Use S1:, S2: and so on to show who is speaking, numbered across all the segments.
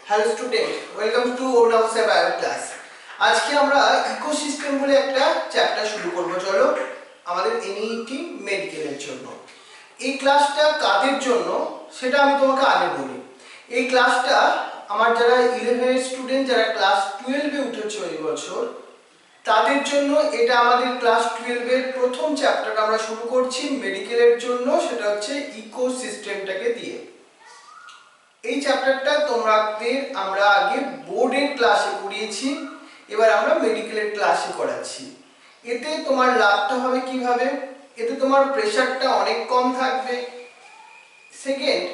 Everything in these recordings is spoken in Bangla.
S1: Hello student, welcome to Arunava bio class. আজকে আমরা ইকোসিস্টেম বলে একটা চ্যাপ্টার শুরু করব। চলো, আমাদের এনইটি মেডিকেলের জন্য। এই ক্লাসটা কাদের জন্য সেটা আমি তোমাকে আগে বলি। এই ক্লাসটা আমার যারা 11 স্টুডেন্ট, যারা ক্লাস 12-এ উঠেছে এই বছর, তাদের জন্য। এটা আমাদের ক্লাস 12-এর প্রথম চ্যাপ্টার আমরা শুরু করছি মেডিকেলের জন্য, সেটা হচ্ছে ইকোসিস্টেমটাকে দিয়ে। এই চ্যাপ্টারটা তোমাদের আমরা আগে বোর্ডের ক্লাসে করিয়েছি, এবার আমরা মেডিকেলের ক্লাসে করাচ্ছি। এতে তোমার লাভটা হবে কিভাবে? এতে তোমার প্রেশারটা অনেক কম থাকবে। সেকেন্ড,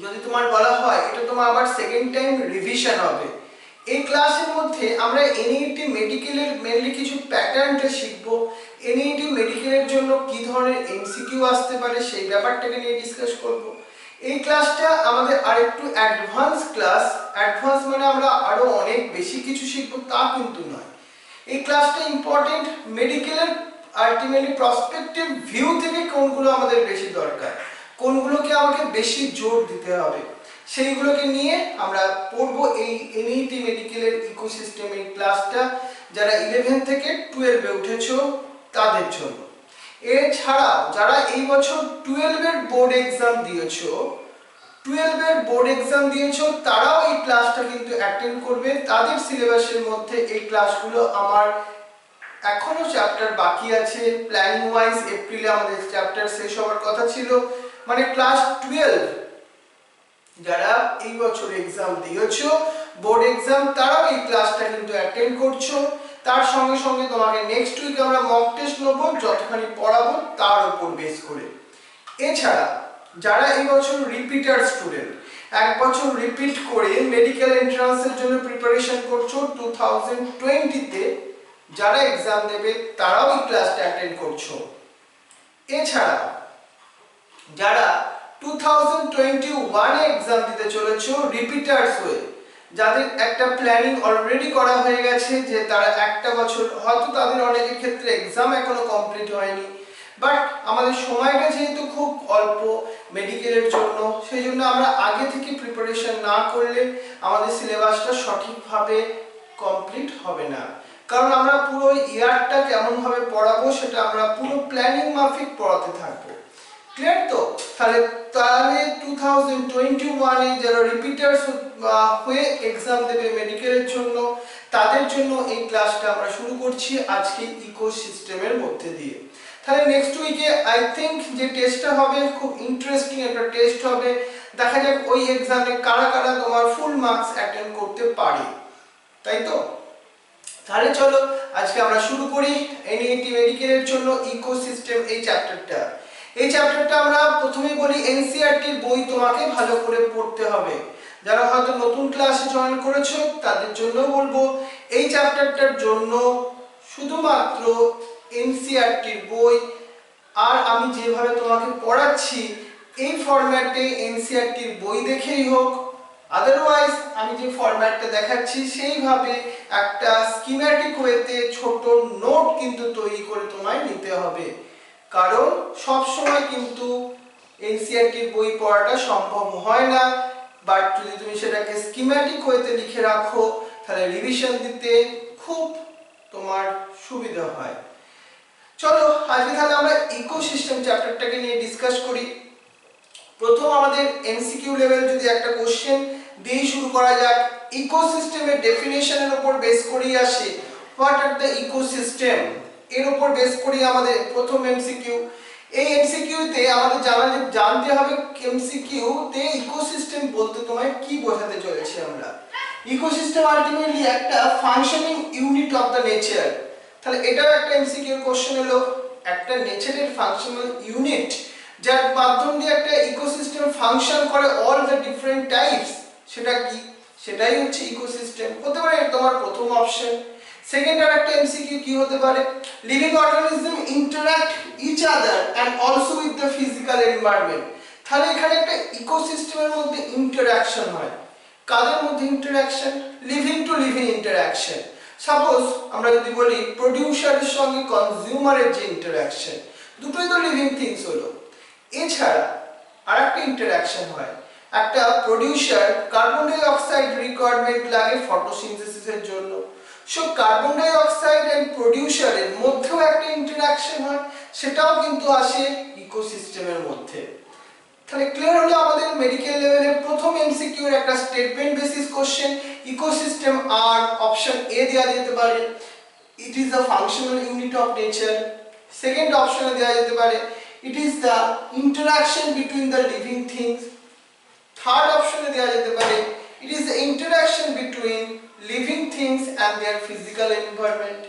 S1: যদি তোমার বলা হয় এটা তোমার আবার সেকেন্ড টাইম রিভিশন হবে। এই ক্লাসের মধ্যে আমরা এনইটি মেডিকেলের মেনলি কিছু প্যাটার্নটা শিখব। এনইটি মেডিকেলের জন্য কি ধরনের এমসিকিউ আসতে পারে সেই ব্যাপারটাকে নিয়ে ডিসকাস করব। এই ক্লাসটা আমাদের আরেকটু অ্যাডভান্স ক্লাস। অ্যাডভান্স মানে আমরা আরো অনেক বেশি কিছু শিখবো তা কিন্তু নয়। এই ক্লাসটা ইম্পর্টেন্ট মেডিকেলের আলটিমেটলি প্রসপেক্টিভ ভিউ থেকে কোনগুলো আমাদের বেশি দরকার, কোনগুলোকে আমাকে বেশি জোর দিতে হবে, সেইগুলোকে নিয়ে আমরা পড়বো এই এনইটি মেডিকেলের ইকোসিস্টেম। এই ক্লাসটা যারা 11 থেকে 12-এ উঠেছো তাদের জন্য। এছাড়াও যারা এই বছর 12-এর বোর্ড এক্সাম দিয়েছো, 12-এর বোর্ড এক্সাম দিয়েছো, তারাও এই ক্লাসটা কিন্তু অ্যাটেন্ড করবে। তাদের সিলেবাসের মধ্যে এই ক্লাসগুলো আমার এখনো চ্যাপ্টার বাকি আছে। প্ল্যানিং ওয়াইজ এপ্রিলে আমাদের চ্যাপ্টার শেষ হওয়ার কথা ছিল, মানে ক্লাস 12 যারা এই বছর এক্সাম দিয়েছো বোর্ড এক্সাম, তারাও এই ক্লাসটা কিন্তু অ্যাটেন্ড করছো। তার সঙ্গে সঙ্গে তোমাকে নেক্সট উইক আমরা মক টেস্ট নেব, যতখানি পড়াবো তার উপর বেস করে। এছাড়া যারা এই বছর রিপিটার স্টুডেন্ট, এক বছর রিপিট করে মেডিকেল এন্ট্রান্সের জন্য প্রিপারেশন করছো 2020-তে, যারা এক্সাম দেবে তারাও এই ক্লাসটা অ্যাটেন্ড করছো। এছাড়া যারা 2021-এ এক্সাম দিতে চলেছো রিপিটার্স হয়ে, যাদের একটা প্ল্যানিং অলরেডি করা হয়ে গেছে যে তারা একটা বছর, হয়তো তাদের অনেকের ক্ষেত্রে এক্সাম এখনো কমপ্লিট হয়নি, বাট আমাদের সময়টা যেহেতু খুব অল্প মেডিকেলের জন্য, সেই জন্য আমরা আগে থেকে প্রিপারেশন না করলে আমাদের সিলেবাসটা সঠিকভাবে কমপ্লিট হবে না। কারণ আমরা পুরো ইয়ারটা কেমনভাবে পড়াবো সেটা আমরা পুরো প্ল্যানিং মাফিক পড়াতে থাকবো। ক্লিয়ার তো? তাহলে 2021-এ যারা রিপিটার্স হয়ে এক্সাম দেবে মেডিকেলের জন্য, তাদের জন্য এই ক্লাসটা আমরা শুরু করছি আজকে ইকোসিস্টেমের মধ্যে দিয়ে। তাহলে নেক্সট উইকে আই থিংক যে টেস্টটা হবে খুব ইন্টারেস্টিং একটা টেস্ট হবে। দেখা যাক ওই এক্সামে কারা কারা তোমার ফুল মার্কস অ্যাটেন্ড করতে পারে, তাই তো? তাহলে চলো আজকে আমরা শুরু করি এনইটি মেডিকেলের জন্য ইকোসিস্টেম এই চ্যাপ্টারটা। এই চ্যাপ্টারটা আমরা প্রথমেই বলি এনসিইআরটির বই তোমাকে ভালো করে পড়তে হবে। যারা হয়তো নতুন ক্লাসে জয়েন করেছো তাদের জন্য বলবো এই চ্যাপ্টারটার জন্য শুধুমাত্র এনসিইআরটির বই, আর আমি যেভাবে তোমাকে পড়াচ্ছি এই ফরম্যাটে এনসিইআরটির বই দেখেই হোক, আদারওয়াইজ আমি যে ফরম্যাটটা দেখাচ্ছি সেইভাবে একটা স্কিম্যাটিক ওয়েতে ছোট নোট কিন্তু তৈরি করে তোমায় নিতে হবে। কারণ সব সময় কিন্তু এনসিইআরটির বই পড়াটা সম্ভব হয় না, বাট যদি তুমি সেটাকে স্কিম্যাটিক ওয়েতে লিখে রাখো তাহলে রিভিশন দিতে খুব তোমার সুবিধা হয়। চলো আজকে তাহলে আমরা ইকোসিস্টেম চ্যাপ্টারটাকে নিয়ে ডিসকাস করি। প্রথম আমাদের এমসিকিউ লেভেল যদি একটা কোশ্চেন দিয়ে শুরু করা যাক। ইকোসিস্টেমের ডেফিনেশনের উপর বেস করেই আসে হোয়াট আর দ্য ইকোসিস্টেম, এর উপর বেস করি আমাদের প্রথম এমসিকিউ। এই এমসিকিউ তে আমাদের জানতে হবে এমসিকিউ তে ইকোসিস্টেম বলতে তোমায় কি বোঝাতে চলেছে আমরা। ইকোসিস্টেম আলটিমেটলি একটা functioning unit of the nature. তাহলে এটাও একটা এমসিকিউ কোশ্চেন এলো, একটা নেচারের ফাংশনাল ইউনিট যার মাধ্যম দিয়ে একটা ইকোসিস্টেম ফাংশন করে অল দ্য ডিফারেন্ট টাইপস, সেটা কি? সেটাই হচ্ছে ইকোসিস্টেম। হতে পারে তোমার প্রথম অপশন। সেকেন্ড আর একটা এমসিকিউ কি হতে পারে? Living organism interact each other and also with the physical environment. তাহলে এখানে একটা ইকোসিস্টেমের মধ্যে ইন্টারঅ্যাকশন হয়। কাদের মধ্যে interaction? Living to living interaction. Suppose আমরা যদি বলি প্রোডিউসারের সঙ্গে কনজিউমারের যে ইন্টারঅ্যাকশন, দুটোই তো লিভিং থিংস হলো। এছাড়া আরেকটা ইন্টারঅ্যাকশন হয়, একটা producer carbon die oxide requirement লাগে ফটোসিনথেসিসের জন্য। So carbon die oxide and প্রোডিউসারের মধ্যেও একটা ইন্টারঅ্যাকশন হয়, সেটাও কিন্তু আসে ইকোসিস্টেমের মধ্যে। তাহলে ক্লিয়ার হলো আমাদের মেডিকেল লেভেলের প্রথম এমসিকিউ এর একটা স্টেটমেন্ট বেসিস কোশ্চেন। ইকোসিস্টেম আর অপশন এ দেওয়া যেতে পারে it is the functional unit of nature. Second অপশনে দেওয়া যেতে পারে it is the interaction between the living things. Third অপশনে দেওয়া যেতে পারে it is the interaction between living things and their physical environment.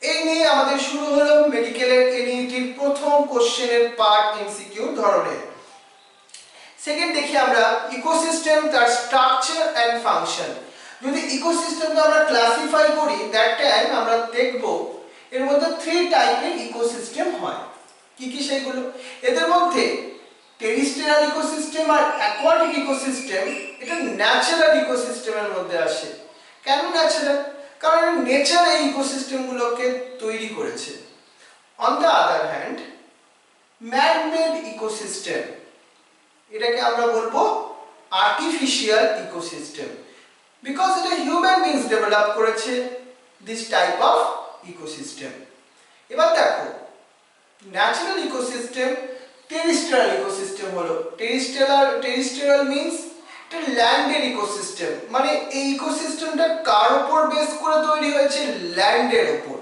S1: এই নিয়ে আমাদের শুরু হলো মেডিকেলের এনইটির প্রথম কোশ্চেনের পার্ট এমসিকিউ ধরনের। সেকেন্ড দেখি আমরা ইকোসিস্টেম, তার স্ট্রাকচার এন্ড ফাংশন। যদি ইকোসিস্টেমকে আমরা ক্লাসিফাই করি দ্যাট টাইম আমরা দেখব এর মধ্যে 3 টাইপের ইকোসিস্টেম হয়। কি কি সেগুলো? এদের মধ্যে টেরিস্ট্রিয়াল ইকোসিস্টেম আর অ্যাকোয়াটিক ইকোসিস্টেম এটা ন্যাচারাল ইকোসিস্টেমের মধ্যে আসে। কেন ন্যাচারাল? কারণ নেচার এই ইকোসিস্টেমগুলোকে তৈরি করেছে। On the other hand man made ecosystem, এটাকে আমরা বলবো আর্টিফিশিয়াল ইকোসিস্টেম, বিকজ এটা হিউম্যান বিংস ডেভেলপ করেছে দিস টাইপ অফ ইকোসিস্টেম। এবার দেখো ন্যাচারাল ইকোসিস্টেম, টেরিস্ট্রিয়াল ইকোসিস্টেম হলো। টেরিস্ট্রিয়াল মিন্স এটা ল্যান্ডের ইকোসিস্টেম, মানে এই ইকোসিস্টেমটা কার উপর বেস করে তৈরি হয়েছে? ল্যান্ডের উপর।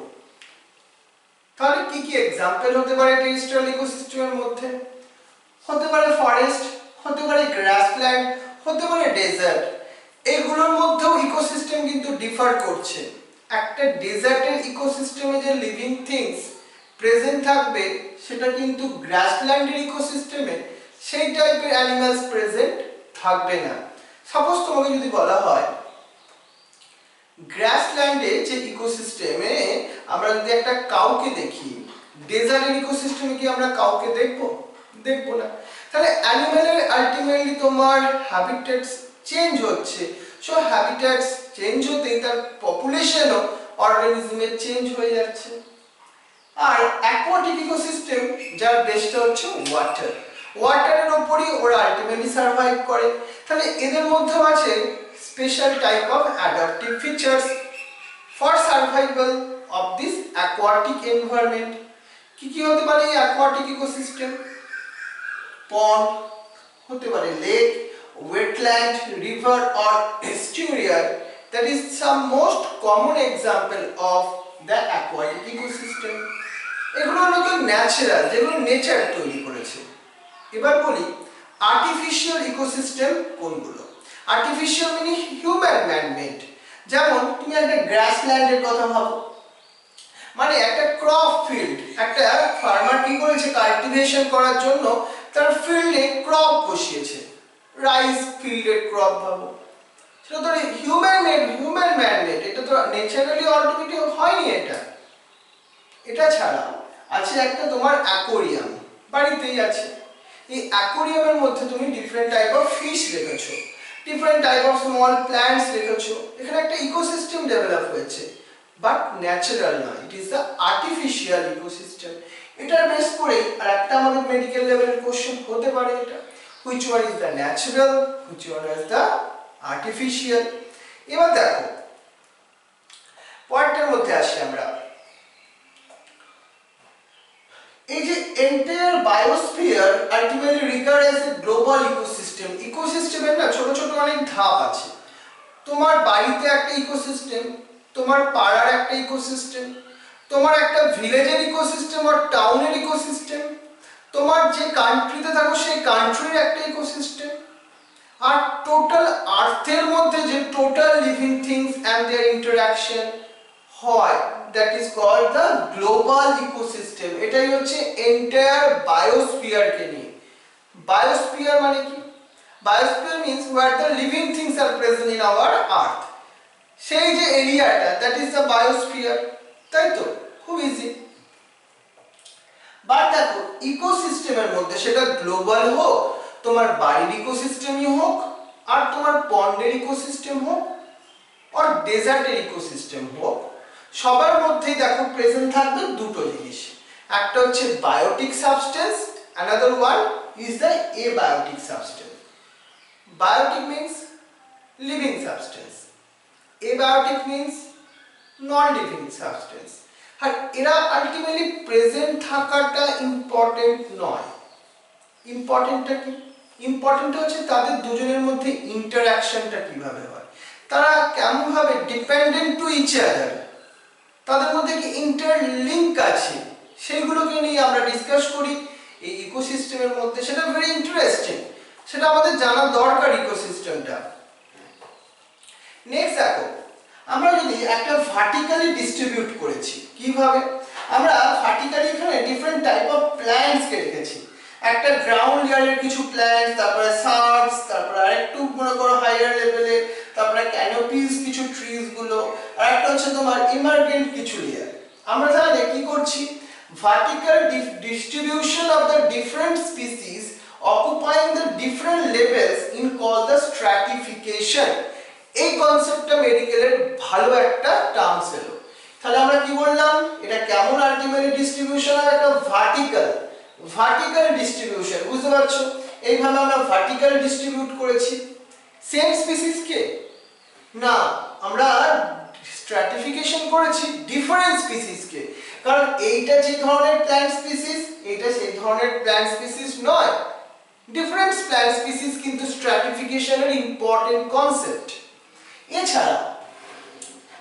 S1: তাহলে কি কি এক্সাম্পল হতে পারে টেরিস্ট্রিয়াল ইকোসিস্টেমের মধ্যে? হতে পারে ফরেস্ট, হতে পারে গ্রাসল্যান্ড, হতে পারে ডেজার্ট। এগুলোর মধ্যেও ইকোসিস্টেম কিন্তু ডিফার করছে। একটা ডেজার্টের ইকোসিস্টেমে যে লিভিং থিংস প্রেজেন্ট থাকবে সেটা কিন্তু গ্রাসল্যান্ডের ইকোসিস্টেমে সেই টাইপের অ্যানিমালস প্রেজেন্ট থাকবে না। সাপোজ তোমাকে যদি বলা হয় গ্রাসল্যান্ডে যে ইকোসিস্টেমে আমরা যদি একটা কাউকে দেখি, ডেজার্টের ইকোসিস্টেমে কি আমরা কাউকে দেখবো? দেখবো না। তাহলে অ্যানিমালের আলটিমেটলি তোমার হ্যাবিটেটস চেঞ্জ হচ্ছে। সো হ্যাবিটেটস চেঞ্জ হতেই তার পপুলেশনও অর্গানিজমের চেঞ্জ হয়ে যাচ্ছে। আর অ্যাকোয়াটিক ইকোসিস্টেম যার বেসটা হচ্ছে ওয়াটার, ওয়াটারের উপরই ওরা আলটিমেটলি সার্ভাইভ করে। তাহলে এদের মধ্যেও আছে special type of adaptive features for survival of this aquatic environment. কি কি হতে পারে এই অ্যাকোয়াটিক ইকোসিস্টেম? পন্ড, হতে পারে lake, wetland, river or estuary. That is some most common example of the aquatic ecosystem. এগুলো হলো কি ন্যাচারাল, যেগুলো নেচার তৈরি করেছে। এবার বলি আর্টিফিশিয়াল ইকোসিস্টেম কোনগুলো? আর্টিফিশিয়াল মানে হিউম্যান ম্যান মেড। যেমন তুমি একটা গ্রাসল্যান্ডের কথা ভাবো, মানে একটা ক্রপ ফিল্ড, একটা ফার্মার কি করেছে কাল্টিভেশন করার জন্য তার ফিল্ডে ক্রপ বসিয়েছে, রাইস ফিল্ডের ক্রপ ভাবো, সেটা তো human made, human man made. এটা তো ন্যাচারালি অটোমেটিক হয়নি। এটা ছাড়া আছে একটা তোমার অ্যাকোরিয়াম, বাড়িতেই আছে। এই অ্যাকোরিয়ামের মধ্যে তুমি ডিফারেন্ট টাইপ অফ ফিশ রেখেছো, different type of small plants রেখেছো। এখানে একটা ইকোসিস্টেম ডেভেলপ হয়েছে, বাট ন্যাচারাল নয়, ইট ইজ দ্য আর্টিফিশিয়াল ইকোসিস্টেম। এটার বেস করে আর একটা আমাদের মেডিকেল লেভেলের কোশ্চেন হতে পারে এটা, which one is the natural, which one is the artificial। এবার দেখো পয়েন্টের মধ্যে আসি আমরা। এই যে entire biosphere ultimately regard as a global ecosystem. ইকোসিস্টেমের না ছোট ছোট অনেক ধাপ আছে। তোমার বাড়িতে একটা ইকোসিস্টেম, তোমার পাড়ার একটা ইকোসিস্টেম, তোমার একটা ভিলেজের ইকোসিস্টেম আর টাউনের ইকোসিস্টেম, তোমার যে কান্ট্রিতে থাকো সেই কান্ট্রির একটা ইকোসিস্টেম, আর টোটাল আর্থের মধ্যে যে total living things and their interaction হয়, that is called the global ecosystem. এটাই হচ্ছে এন্টায়ার বায়োস্ফিয়ারকে নিয়ে। বায়োস্ফিয়ার মানে কি? Biosphere means where the living things are present in our earth. সেই যে এরিয়াটা, দ্যাট ইজ দ্য বায়োস্ফিয়ার। তাই তো? খুব ইজি। বাট দেখো ইকোসিস্টেমের মধ্যে সেটা গ্লোবাল হোক, তোমার বাড়ির ইকোসিস্টেমই হোক, আর তোমার পন্ডের ইকোসিস্টেম হোক, আর ডেজার্টের ইকোসিস্টেম হোক, সবার মধ্যেই দেখো প্রেজেন্ট থাকবে দুটো জিনিস। একটা হচ্ছে biotic substance, another one is the abiotic substance. Biotic means living substance, abiotic means non-living substance। আর এরা আলটিমেটলি প্রেজেন্ট থাকাটা ইম্পর্টেন্ট নয়। ইম্পর্টেন্টটা কি? ইম্পর্টেন্ট হচ্ছে তাদের দুজনের মধ্যে ইন্টারঅ্যাকশনটা কিভাবে হয়, তারা কেমন ভাবে ডিপেন্ডেন্ট টু ইচ আদার, তাদের মধ্যে কি ইন্টারলিঙ্ক আছে, সেইগুলোকে নিয়ে আমরা ডিসকাস করি এই ইকোসিস্টেমের মধ্যে। সেটা ভেরি ইন্টারেস্টিং, সেটা আমাদের জানা দরকার ইকোসিস্টেমটা। নেক্সট দেখো, আমরা যদি একটা ভার্টিক্যালি ডিস্ট্রিবিউট করেছি, কিভাবে আমরা ভার্টিক্যালি এখানে ডিফারেন্ট টাইপ অফ প্ল্যান্টস কে রেখেছি। একটা গ্রাউন্ড লেয়ারের কিছু প্ল্যান্টস, তারপরে সার্বস, তারপরে আরেকটু মনে করো হাইয়ার লেভেলে, তারপরে ক্যানোপিস কিছু ট্রিজ গুলো, আর একটা হচ্ছে তোমার ইমার্জেন্ট কিছু লেয়ার। আমরা তাহলে কি করছি, vertical distribution of the different species occupying the different levels in call the stratification. এই কনসেপ্টটা মেডিকেলের ভালো একটা টার্মস এলো। তাহলে আমরা কি বললাম, এটা কেমন আলটিমেটলি ডিস্ট্রিবিউশন হয়, একটা ভার্টিক্যাল ডিস্ট্রিবিউশন। বুঝতে পারছো, এইভাবে আমরা ভার্টিক্যাল ডিস্ট্রিবিউট করেছি। সেম স্পিসিস কে না, আমরা স্ট্র্যাটিফিকেশন করেছি ডিফারেন্ট স্পিসিস কে, কারণ এইটা যে ধরনের প্ল্যান্ট স্পিসিস, এইটা সেই ধরনের প্ল্যান্ট স্পিসিস নয়। ডিফারেন্ট প্ল্যান্ট স্পিসিস কিন্তু স্ট্র্যাটিফিকেশনের ইম্পর্টেন্ট কনসেপ্ট। এছাড়া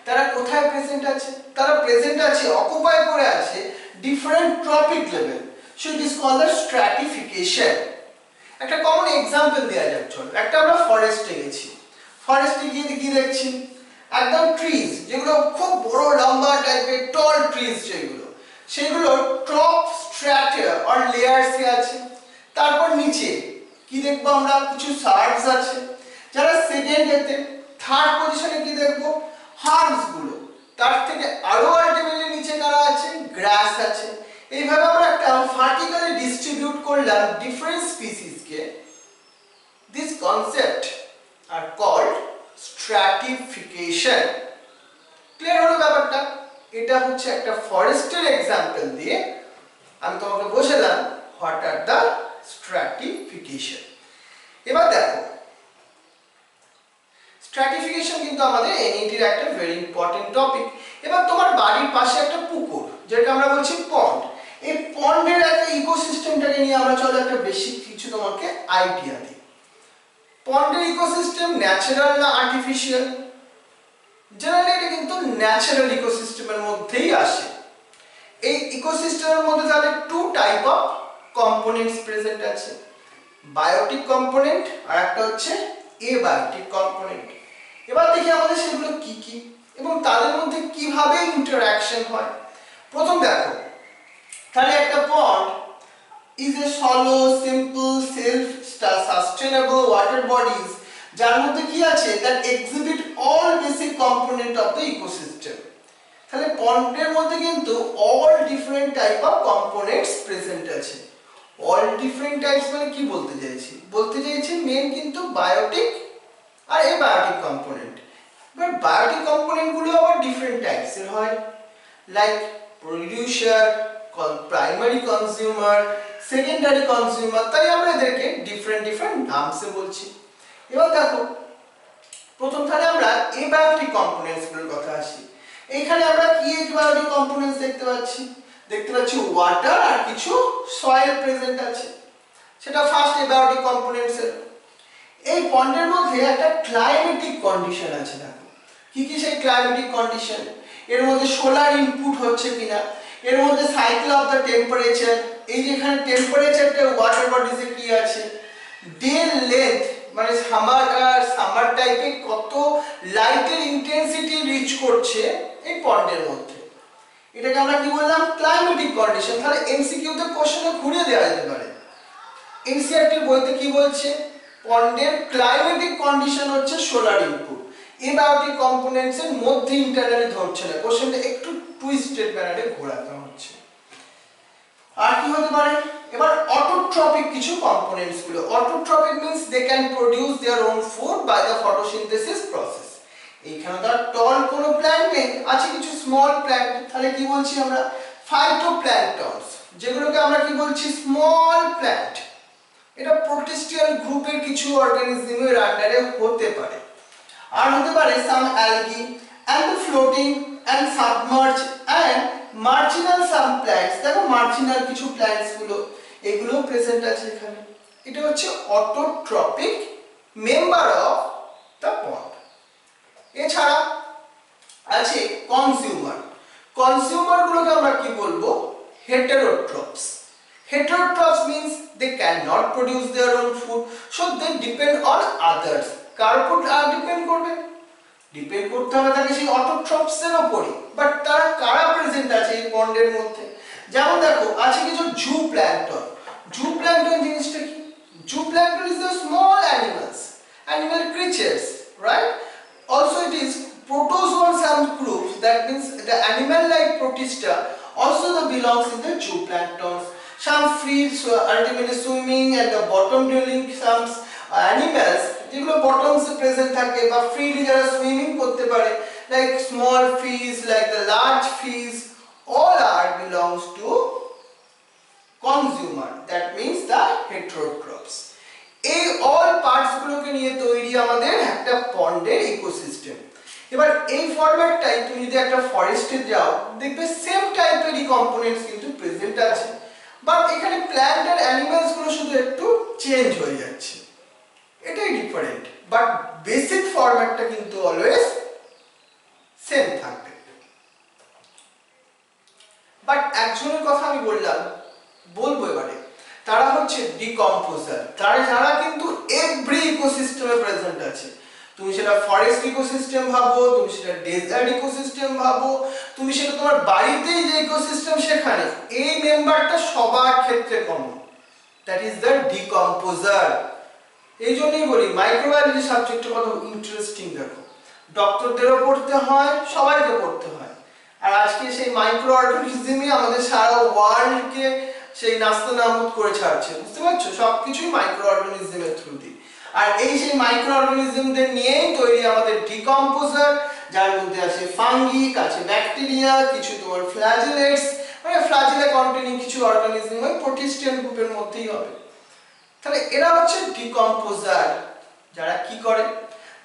S1: তারা কোথায় প্রেজেন্ট আছে, তারা প্রেজেন্ট আছে, অকুপাই করে আছে different trophic level, so it is called the stratification. একটা কমন এক্সাম্পল দেওয়া যাক, চলো একটা আমরা ফরেস্টে গেছি, ফরেস্টে গিয়ে কি দেখছি, একদম ট্রিজ যেগুলো খুব বড় লম্বা টাইপের টল ট্রিজ, সেগুলো টপ স্ট্র্যাটা আর লেয়ার্সে আছে। তারপর নিচে কি দেখবো আমরা, কিছু সার্বস আছে, যারা সেকেন্ড এতে, থার্ড পজিশনে কি দেখবো, হার্বস গুলো, তার থেকে আরো আলটিমেটলি নিচে কারা আছে, গ্রাস আছে। এইভাবে আমরা একটা ভার্টিক্যালি ডিস্ট্রিবিউট করলাম ডিফারেন্ট স্পিসিস কে। This concept are called stratification. Clear হলো ব্যাপারটা? এটা হচ্ছে একটা ফরেস্টের এক্সাম্পল দিয়ে আমি তোমাকে বোঝালাম হোয়াট আর দ্য স্ট্র্যাটিফিকেশন। এবার দেখো, স্ট্র্যাটিফিকেশন কিন্তু আমাদের এনইটির একটা ভেরি ইম্পর্টেন্ট টপিক। এবার তোমার বাড়ির পাশে একটা পুকুর, যেটা আমরা বলছি পন্ড, এই পন্ডের একটা ইকোসিস্টেমটাকে নিয়ে আমরা চলো একটা বেসিক কিছু তোমাকে আইডিয়া দিই। পন্ডের ইকোসিস্টেম ন্যাচারাল না আর্টিফিশিয়াল? জেনারেলি এটা কিন্তু ন্যাচারাল ইকোসিস্টেমের মধ্যেই আসে। এই ইকোসিস্টেমের মধ্যে তাহলে two type of components present আছে, বায়োটিক কম্পোনেন্ট আর একটা হচ্ছে এবায়োটিক কম্পোনেন্ট। এবার দেখি আমাদের সেগুলো কি কি এবং তাদের মধ্যে কিভাবে ইন্টারঅ্যাকশন হয়। প্রথম দেখো, তাহলে একটা পন্ড is a shallow, simple, self-sustainable water bodies যার মধ্যে কি আছে, that exhibit all basic component of the ecosystem। তাহলে পন্ডের মধ্যে কিন্তু all different type of components present আছে। all different types মানে কি বলতে চাইছি, বলতে চাইছি মেন কিন্তু বায়োটিক আর abiotic component. But biotic component গুলো আবার ডিফারেন্ট টাইপস এর হয়, like producer, primary consumer, secondary consumer, তাই আমরা এদেরকে ডিফারেন্ট নামসে বলছি। এবার দেখো, প্রথম তাহলে আমরা এবায়োটিক কম্পোনেন্টস গুলোর কথা আসি। এখানে আমরা কি এবায়োটিক কম্পোনেন্টস দেখতে পাচ্ছি ওয়াটার আর কিছু সয়েল প্রেজেন্ট আছে, সেটা ফার্স্ট এবায়োটিক কম্পোনেন্টস এর। এই পন্ডের মধ্যে একটা ক্লাইমেটিক কন্ডিশন আছে। দেখো কি কি সেই ক্লাইমেটিক কন্ডিশন, এর মধ্যে সোলার ইনপুট হচ্ছে কিনা, এর মধ্যে সাইকেল অফ দ্য টেম্পারেচার, এই যে এখানে টেম্পারেচারটা ওয়াটার বডিজে কি আছে, ডে লেন্থ মানে সামার টাইপে কত লাইটের ইন্টেন্সিটি রিচ করছে এই পন্ডের মধ্যে, এটাকে আমরা কি বললাম, ক্লাইমেটিক কন্ডিশন। তাহলে এমসিকিউ তে কোশ্চেনে ঘুরিয়ে দেওয়া যেতে পারে। এনসিইআরটি বইতে কি বলছে, পন্ডের ক্লাইমেটিক কন্ডিশন হচ্ছে সোলার ইনপুট, এবায়োটিক কম্পোনেন্টস এর মধ্যে ইন্টারনালি ধরছে না, কোশ্চেনটা একটু টুইস্টেড ম্যানারে ঘোরাতে হচ্ছে। আর কি হতে পারে, এবার অটোট্রপিক কিছু কম্পোনেন্টস গুলো। Autotrophic means they can produce their own food by the photosynthesis process. এইখানে তো টল কোনো প্ল্যান্ট নেই, আছে কিছু স্মল প্ল্যান্ট। তাহলে কি বলছি আমরা, ফাইটোপ্ল্যাঙ্কটনস, যেগুলোকে আমরা কি বলছি, স্মল প্ল্যান্ট। এটা প্রোটিস্টিয়াল গ্রুপের কিছু অর্গানিজমের আন্ডারে হতে পারে। আর হতে পারে সাম algae and the floating and submerged and marginal some plants। দেখো মার্জিনাল কিছু প্ল্যান্টস গুলো এগুলো প্রেজেন্ট আছে এখানে। এটা হচ্ছে autotrophic member of the pond. এছাড়া আছে কনজিউমার। কনজিউমার গুলোকে আমরা কি বলবো? হেটেরোট্রপস। Heterotrophs means they cannot produce their own food, so they depend on others। কার উপর ডিপেন্ড করবে? ডিপেন্ড করতে হবে তাকে সেই অটোট্রপস এর উপরে। বাট তারা কারা প্রেজেন্ট আছে এই পন্ডের মধ্যে? যেমন দেখো আছে কিছু জু প্ল্যাঙ্কটন। জু প্ল্যাঙ্কটন জিনিসটা কি? জু plankton is the small animals, animal creatures, right? Also it is protozoan some groups, that means the animal like protista also belongs in the zooplanktons। Some free ultimately swimming and the bottom dwelling some animals যেগুলো bottoms এ প্রেজেন্ট থাকে বা ফ্রিলি যারা সুইমিং করতে পারে, like small fish, like the large fish, all are belongs to consumer, that means the heterotrophs। এই all parts গুলোকে নিয়ে তৈরি আমাদের একটা পন্ডের ইকোসিস্টেম। এবার এই ফরম্যাটটাই তুমি যদি একটা ফরেস্টে যাও দেখবে সেম টাইপেরই কম্পোনেন্টস কিন্তু প্রেজেন্ট আছে, বাট এখানে প্ল্যান্ট আর অ্যানিমালস গুলো শুধু একটু চেঞ্জ হয়ে যাচ্ছে, এটাই ডিফারেন্ট, বাট বেসিক ফরম্যাটটা কিন্তু অলওয়েজ সেম থাকবে। বাট একজনের কথা আমি বলবো এবারে, তারা হচ্ছে ডিকম্পোজার। যারা কিন্তু এভরি ইকোসিস্টেমে প্রেজেন্ট আছে। তুমি সেটা ফরেস্ট ইকোসিস্টেম ভাবো, তুমি সেটা ডেজার্ট ইকোসিস্টেম ভাবো, তুমি সেটা তোমার বাড়িতেই যে ইকোসিস্টেম সেখানে, এই মেম্বারটা সবার ক্ষেত্রে common, that is the decomposer. এই জন্যই বলি মাইক্রোবায়োলজি সাবজেক্টটা কত ইন্টারেস্টিং। দেখো ডক্টরদেরও পড়তে হয়, সবাইকে পড়তে হয়, আর আজকে সেই মাইক্রো অর্গানিজমই আমাদের সারা ওয়ার্ল্ডকে সেই নাস্তানাবুদ করে ছাড়ছে, বুঝতে পারছো? সবকিছুই মাইক্রো অর্গানিজমের থ্রু দিয়ে। আর এই সেই মাইক্রো অর্গানিজমদের নিয়েই তৈরি আমাদের ডিকম্পোজার, যার মধ্যে আছে ফাঙ্গি, আছে ব্যাকটেরিয়া, কিছু তোমার ফ্ল্যাজেলেটস, মানে ফ্ল্যাজেলা কন্টেনিং কিছু অর্গানিজম ওই প্রোটিস্টিয়াল গ্রুপের মধ্যেই হবে। তাহলে এরা হচ্ছে ডিকম্পোজার। যারা কি করে?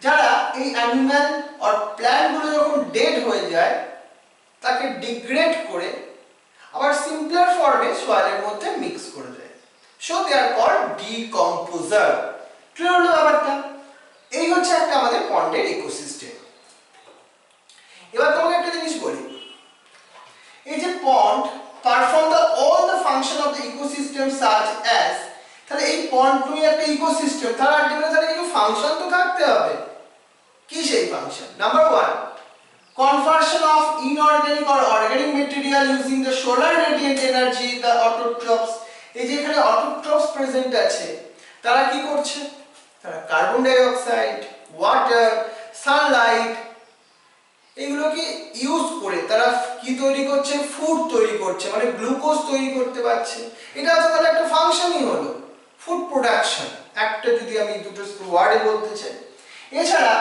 S1: যারা এই অ্যানিমাল আর প্ল্যান্ট গুলো যখন ডেড হয়ে যায় তাকে ডিগ্রেড করে আবার সিম্পলার ফর্মে সয়েলের মধ্যে মিক্স করে দেয়, so they are called decomposer. Clear হলো ব্যাপারটা? এই হচ্ছে একটা আমাদের পন্ডের ইকোসিস্টেম। এবার তোমাকে একটা জিনিস বলি, এই যে পন্ড perform all the function of the ecosystem such as, তাহলে এই পন্ড তুমি একটা ইকোসিস্টেম, তার আলটিমেটলি তার কিছু ফাংশন তো থাকতে হবে। কি সেই function? Number 1, conversion of inorganic or organic material using the solar radiant energy, the autotrophs। এই যে এখানে autotrophs প্রেজেন্ট আছে, তারা কি করছে? তারা carbon die oxide, water, Sunlight এগুলোকে ইউজ করে তারা কি তৈরি করছে? ফুড তৈরি করছে, মানে গ্লুকোজ তৈরি করতে পারছে। এটা তো তাহলে একটা ফাংশনই হলো, ফুড প্রোডাকশন, একটা যদি আমি দুটো ওয়ার্ডে বলতে চাই। এছাড়া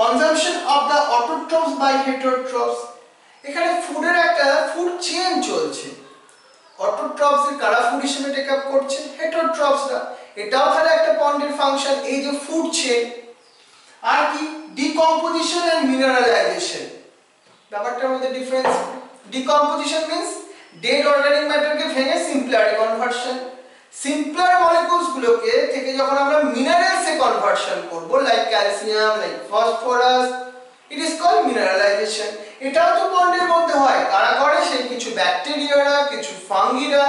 S1: consumption of the autotrophs by heterotrophs, এখানে ফুডের একটা ফুড চেইন চলছে। অটোট্রপস এর কারা ফুড হিসেবে টেক আপ করছে? হেটেরোট্রপসরা। এটাও তাহলে একটা পন্ডের ফাংশন, এই যে ফুড চেইন। আর কি? ডিকম্পোজিশন এন্ড মিনারেলাইজেশন, ব্যাপারটার মধ্যে ডিফারেন্স। ডিকম্পোজিশন মিন্স ডেড অর্গানিক ম্যাটারকে ভেঙে সিম্পলারে কনভার্সন। সিম্পলার মলিকিউলস গুলোকে থেকে যখন আমরা মিনারেলসে কনভার্সন করব, like calcium, like phosphorus, it is called mineralization. এটাও তো পন্ডের মধ্যে হয়। কারা করে? সেই কিছু ব্যাকটেরিয়ারা, কিছু ফাঙ্গিরা।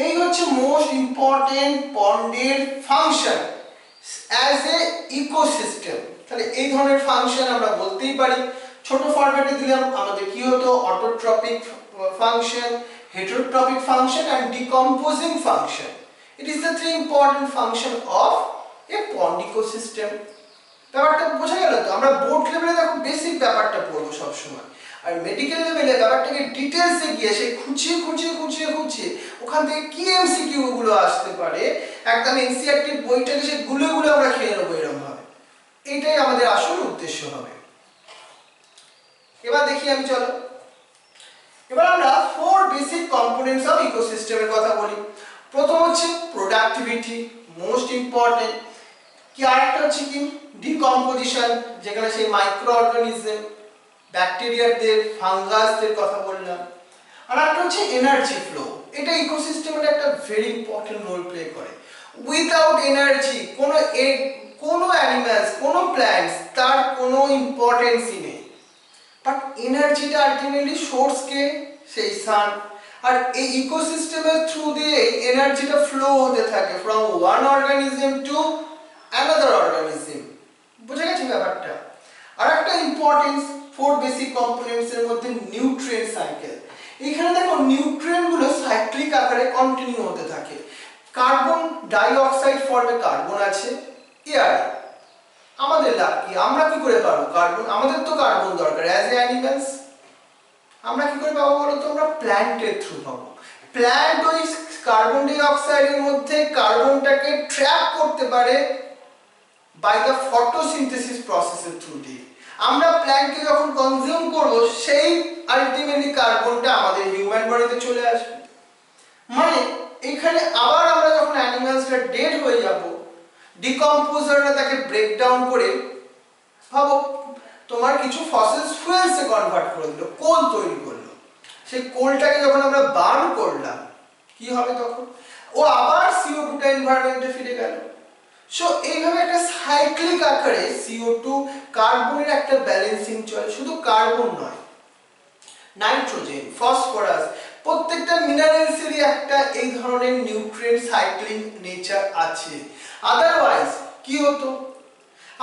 S1: এই হচ্ছে মোস্ট ইম্পর্টেন্ট পন্ডের ফাংশন অ্যাজ এ ইকোসিস্টেম। তাহলে এই ধরনের ফাংশন আমরা বলতেই পারি। ছোট ফরম্যাটে দিলাম আমাদের কি হতো? Autotrophic function, heterotrophic function and decomposing function. It is the 3 important function of a pond ecosystem. ব্যাপারটা বোঝা গেল তো? আমরা বোর্ড লেভেলে দেখো বেসিক ব্যাপারটা পড়বো সব সময়, আর মেডিকেল লেভেলে ব্যাপারটাকে ডিটেইলসে গিয়ে সেই খুঁচিয়ে ওখান থেকে কি এমসিকিউ গুলো আসতে পারে, একদম এনসিইআরটি বইটাকে সে গুলো আমরা খেয়ে নেবো এরকম ভাবে। এটাই আমাদের আসল উদ্দেশ্য হবে। এবার দেখি আমি, চলো এবার আমরা 4 বেসিক কম্পোনেন্টস অফ ইকোসিস্টেমের কথা বলি। প্রথম হচ্ছে প্রোডাক্টিভিটি, মোস্ট ইম্পর্টেন্ট। কি আরেকটা হচ্ছে কি ডিকম্পোজিশন, যেখানে সেই মাইক্রো অর্গানিজম, ব্যাকটেরিয়াদের, ফাঙ্গাসদের কথা বললাম। আর একটা হচ্ছে এনার্জি ফ্লো, এটা ইকোসিস্টেমের একটা ভেরি ইম্পর্টেন্ট রোল প্লে করে। উইদাউট এনার্জি কোনো অ্যানিমালস, কোনো প্ল্যান্টস, তার কোনো ইম্পর্টেন্সই নেই। বাট এনার্জিটা আলটিমেটলি সোর্স কে, সেই সান। আর এই ইকোসিস্টেমের থ্রু দিয়ে এনার্জিটা ফ্লো হতে থাকে from one organism to another organism. বুঝে গেছে ব্যাপারটা? আর একটা ইম্পর্টেন্স, ফোর বেসিক কম্পোনেন্টস এর মধ্যে নিউট্রিয়েন্ট সাইকেল। এখানে দেখো নিউট্রিয়েন্ট গুলো সাইক্লিক আকারে কন্টিনিউ হতে থাকে। কার্বন ডাই অক্সাইড ফর্মে কার্বন আছে এয়ার। আমাদের লাভ কি? আমরা কি করে পাবো কার্বন? আমাদের তো কার্বন দরকার অ্যাজ এ অ্যানিমালস। আমরা কি করে পাবো বলো তো? আমরা প্ল্যান্টের থ্রু পাবো। প্ল্যান্ট ওই কার্বন ডাই অক্সাইডের মধ্যে কার্বনটাকে ট্র্যাপ করতে পারে বাই দ্য ফটোসিনথেসিস প্রসেসের থ্রু দিয়ে। আমরা প্ল্যান্টকে যখন কনজিউম করব, সেই আলটিমেটলি কার্বনটা আমাদের হিউম্যান বডিতে চলে আসবে। মানে এখানে আবার আমরা যখন অ্যানিমালসটা ডেড হয়ে যাব, ডিকম্পোজাররা তাকে ব্রেকডাউন করে, ভাবো তোমার কিছু ফসিলস ফুয়েলসে কনভার্ট করে দিল, কোল তৈরি করলো। সেই কোলটাকে যখন আমরা বার্ন করলাম, কি হবে তখন? ও আবার CO2টা এনভায়রনমেন্টে ফিরে গেল। সো এইভাবে একটা সাইক্লিক আকারে CO2 কার্বনের একটা ব্যালেন্সিং চলে। শুধু কার্বন নয়, নাইট্রোজেন, ফসফরাস, প্রত্যেকটা মিনারেলসেরই একটা এই ধরনের নিউট্রিয়েন্ট সাইক্লিং নেচার আছে। আদারওয়াইজ কি হতো?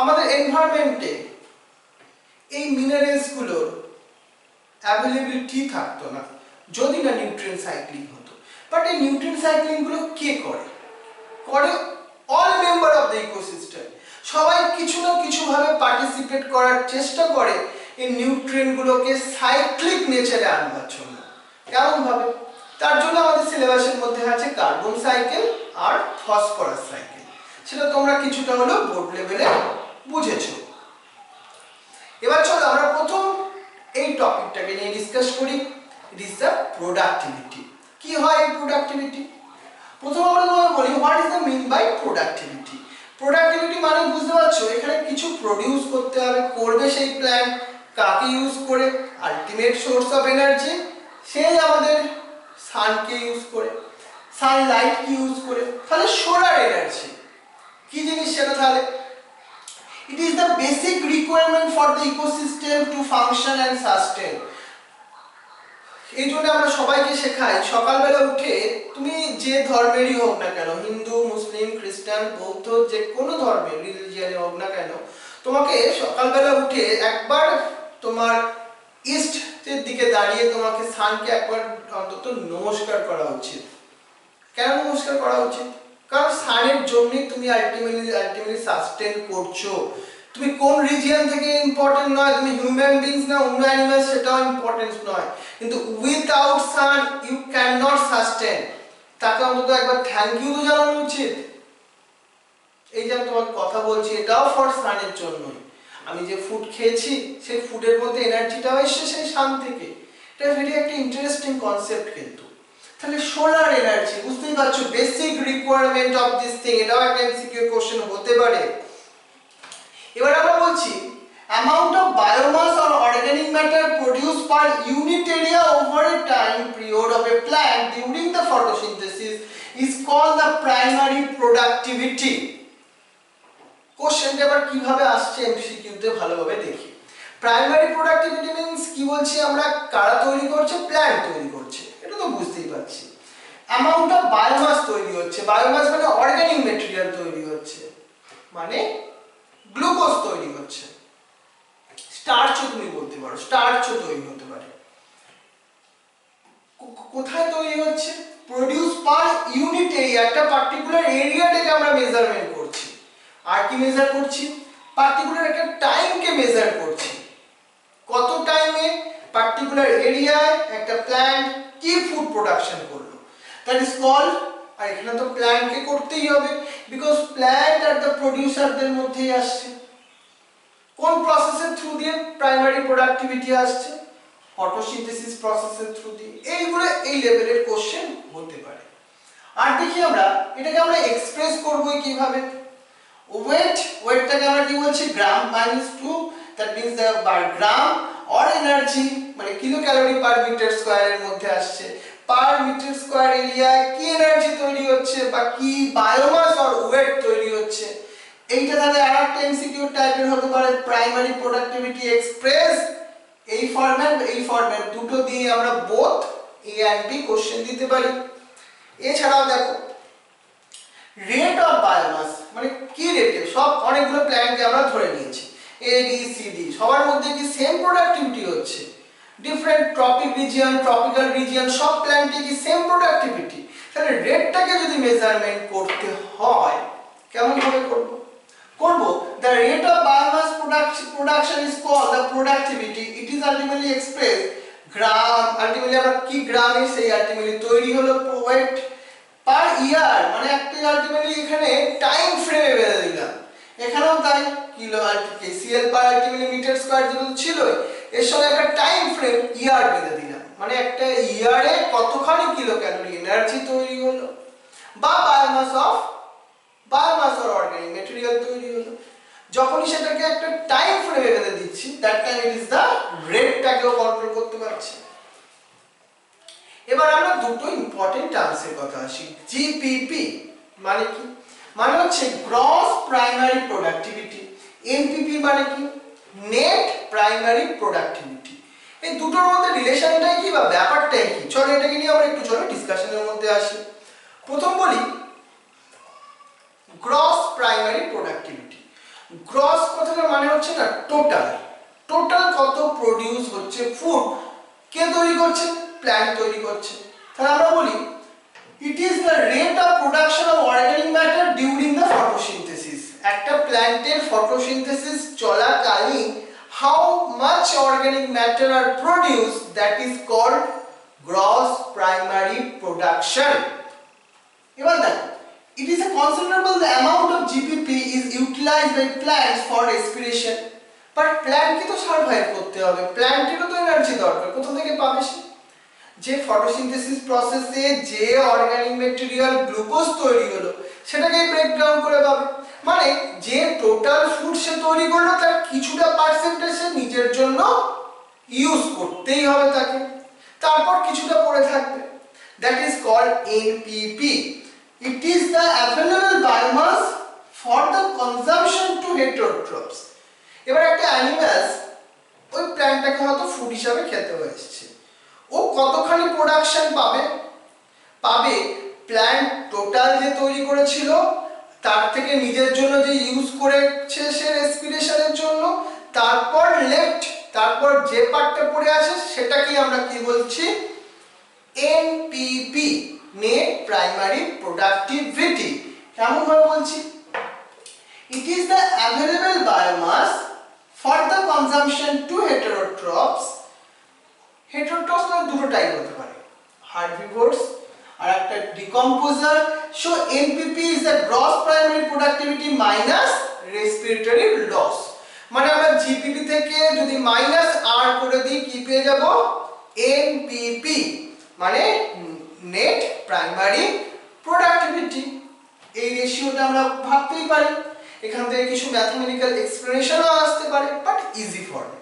S1: আমাদের এনভায়রনমেন্টে এই মিনারেলস গুলোর অ্যাভেলেবিলিটি থাকতো না যদি না নিউট্রিয়েন্ট সাইক্লিং হতো। বাট এই নিউট্রিয়েন্ট সাইক্লিং গুলো কে করে? All member of the ecosystem. সবাই কিছু না কিছু ভাবে পার্টিসিপেট করার চেষ্টা করে এই নিউট্রিয়েন্ট গুলোকে সাইক্লিক নেচারে আনবার জন্য। কেমন ভাবে? তার জন্য আমাদের সিলেবাসের মধ্যে আছে কার্বন সাইকেল আর ফসফরাস সাইকেল। সেটা তোমরা কিছুটা হলেও বোর্ড লেভেলে বুঝেছো। এবার চলো আমরা প্রথম এই টপিকটাকে নিয়ে ডিসকাস করি। It is the productivity. কি হয় এই প্রোডাক্টিভিটি? প্রথম আমরা বলি what is the mean by productivity. Productivity মানে বুঝতে পারছো, এখানে কিছু প্রডিউস করতে হবে, করবে সেই প্ল্যান্ট, কাকে ইউজ করে? আলটিমেট সোর্স অফ এনার্জি, সেই আমাদের সানকে ইউজ করে, সানলাইটকে ইউজ করে। তাহলে সোলার এনার্জি কি জিনিস সেটা? তাহলে it is the basic requirement for the ecosystem to function and sustain. এই জন্য আমরা সবাইকে শেখাই সকালবেলা উঠে, তুমি যে ধর্মেরই হোক না কেন, হিন্দু, মুসলিম, খ্রিস্টান, বৌদ্ধ, যে কোনো ধর্মের রিলিজিয়ানে হোক না কেন, তোমাকে সকালবেলা উঠে একবার তোমার ইস্টের দিকে দাঁড়িয়ে তোমাকে সানকে একবার অন্তত নমস্কার করা উচিত। কেন নমস্কার করা উচিত? কারণ সানের জন্যই তুমি আলটিমেটলি সাস্টেন করছো। তুমি কোন রিজিয়ন থেকে ইম্পর্টেন্ট নয়, তুমি হিউম্যান বিংস না অন্য অ্যানিমালস, সেটাও ইম্পর্টেন্ট নয়, কিন্তু without sun you cannot sustain. তাকে অন্তত একবার থ্যাংক ইউ তো জানানো উচিত। এই যে আমি তোমাকে কথা বলছি, এটাও ফর সানের জন্যই। আমি যে ফুড খেয়েছি, সেই ফুডের মধ্যে এনার্জিটাও এসছে সেই সান থেকে। এটা ভেরি একটা ইন্টারেস্টিং কনসেপ্ট। কিন্তু তাহলে সোলার এনার্জি, বুঝতেই পারছো basic requirement of this thing. এটাও একটা এমসিকিউ কোশ্চেন হতে পারে। এবার আমরা বলছি amount of biomass or organic matter produced per unit area over a time period of a plant during the photosynthesis is called the primary productivity. কোশ্চেনটা এবার কিভাবে আসছে এমসিকিউ তে ভালোভাবে দেখি। প্রাইমারি প্রোডাক্টিভিটি মিন্স কি বলছি আমরা? কারা তৈরি করছে? প্ল্যান্ট তৈরি করছে, এটা তো বুঝতেই পারছি। অ্যামাউন্ট অফ বায়োমাস তৈরি হচ্ছে, বায়োমাস মানে অর্গানিক ম্যাটেরিয়াল তৈরি হচ্ছে, মানে গ্লুকোজ তৈরি হচ্ছে, স্টার্চও তুমি বলতে পারো, স্টার্চও তৈরি হতে পারে। কোথায় তৈরি হচ্ছে? প্রোডিউস পার ইউনিট এরিয়া, একটা পার্টিকুলার এরিয়াটাকে আমরা মেজারমেন্ট করছি। আর কি মেজার করছি? পার্টিকুলার একটা টাইমকে মেজার করছি। কত টাইমে পার্টিকুলার এরিয়ায় একটা প্ল্যান্ট কি ফুড প্রোডাকশন করলো, দ্যাট ইজ কল্ড। আর এখানে তো প্ল্যান্টকে করতেই হবে, বিকজ প্ল্যান্ট আর দ্য প্রোডিউসারদের মধ্যেই আসছে। কোন প্রসেসের থ্রু দিয়ে প্রাইমারি প্রোডাক্টিভিটি আসছে? ফটোসিনথেসিস প্রসেসের থ্রু দিয়ে। এইগুলো এই লেভেলের কোশ্চেন হতে পারে। আর দেখি আমরা এটাকে আমরা এক্সপ্রেস করব কিভাবে। ওয়েটটাকে আমরা কি বলছি, gram minus 2, that means the gram or energy মানে kilo calorie per metre square এর মধ্যে আসছে। পার মিটার স্কয়ার এরিয়ায় কি এনার্জি তৈরি হচ্ছে বা কি বায়োমাস অর ওয়েট তৈরি হচ্ছে। এইটা তাহলে আরেকটা এমসিকিউ টাইপের হতে পারে, প্রাইমারি প্রোডাক্টিভিটি এক্সপ্রেস এই ফরম্যাট দুটো দিয়ে আমরা both A and B question দিতে পারি। এছাড়াও দেখো রেট অফ বায়োমাস মানে কি রেটে, সব অনেকগুলো প্ল্যান্টকে আমরা ধরে নিয়েছি এ বি সি ডি, সবার মধ্যে কি সেম প্রোডাক্টিভিটি হচ্ছে? ডিফারেন্ট ট্রপিক্যাল রিজিয়ন সব প্ল্যান্টে কি সেম প্রোডাক্টিভিটি? তাহলে রেটটাকে যদি মেজারমেন্ট করতে হয় কেমন ভাবে করব? the rate of biomass production is called the productivity. It is ultimately expressed gram, ultimately আমরা কি গ্রামে সেই আলটিমেটলি তৈরি হলো ওয়েট পার ইয়ার, মানে একটা আলটিমেটলি এখানে টাইম ফ্রেমে বেঁধে দিলাম। এখানেও তাই, কিলো কেসিএল পার আলটিমেটলি মিটার স্কয়ার যেগুলো ছিল এর সঙ্গে একটা টাইম ফ্রেম ইয়ার বেঁধে দিলাম, মানে একটা ইয়ারে কতখানি কিলো ক্যালোরি এনার্জি তৈরি হলো বা বায়োমাস অর অর্গানিক ম্যাটেরিয়াল তৈরি হলো। যখনই সেটাকে একটা টাইম ফ্রেমে বেঁধে দিচ্ছি that time it is the রেটটাকেও কন্ট্রোল করতে পারছি। এবার আমরা দুটো ইম্পর্টেন্ট টার্মসের কথা আসি। জিপিপি মানে কি? মানে হচ্ছে গ্রস প্রাইমারি প্রোডাক্টিভিটি। এনপিপি মানে কি? Net primary productivity. এই দুটোর মধ্যে রিলেশনটাই কি বা ব্যাপারটাই কি? চলো এটাকে নিয়ে আমরা একটু ডিসকাশনের মধ্যে আসি। প্রথম বলি গ্রস প্রাইমারি প্রোডাক্টিভিটি। গ্রস কথাটার মানে হচ্ছে না টোটাল কত প্রডিউস হচ্ছে ফুড, কে তৈরি করছে? প্ল্যান্ট তৈরি করছে। তাহলে আমরা বলি it is the rate of production of organic matter during the photosynthesis. একটা প্ল্যান্টের ফটোসিনথেসিস চলাকালীন how much organic matter are produce, that is called gross primary production. এবার দেখো it is a considerable the amount of GPP is utilized by plants for respiration, but plant কি তো সার্ভাইভ করতে হবে, প্ল্যান্টেরও তো এনার্জি দরকার, কোথা থেকে পাবে সে? যে ফটোসিনথেসিস প্রসেসে যে অর্গানিক ম্যাটেরিয়াল গ্লুকোজ তৈরি হলো সেটাকে ব্রেকডাউন করে পাবে, মানে যে টোটাল ফুড সে তৈরি করলো তার কিছুটা পার্সেন্টেজ সে নিজের জন্য ইউজ করতেই হবে তাকে, তারপর কিছুটা পড়ে থাকবে, that is called NPP. It is the available biomass for the consumption to heterotrophs. এবার একটা অ্যানিমালস ওই প্ল্যান্টটাকে হয়তো ফুড হিসাবে খেতে হয়েছে, ও কতখানি প্রোডাকশন পাবে প্ল্যান্ট টোটাল যে তৈরি করেছিল তার থেকে নিজের জন্য যে ইউজ করেছে সে রেসপিরেশনের জন্য, তারপর যে পার্টটা পড়ে আছে সেটাকে আমরা কি বলছি? NPP, net primary productivity. কেমন ভাবে বলছি? It is the available biomass for the consumption to heterotrophs. Heterotrophs মানে দুটো টাইপ হতে পারে, হার্বিভোরস আর একটা decomposer. So NPP is the gross primary productivity minus respiratory loss. মানে আমরা জিপিপি থেকে যদি মাইনাস আর করে দিই কি পেয়ে যাব? এনপিপি মানে নেট প্রাইমারি প্রোডাক্টিভিটি। এই রেশিওটা আমরা ভাবতেই পারি, এখান থেকে কিছু ম্যাথমেটিক্যাল এক্সপ্লেনেশনও আসতে পারে, বাট ইজি ফর্মে।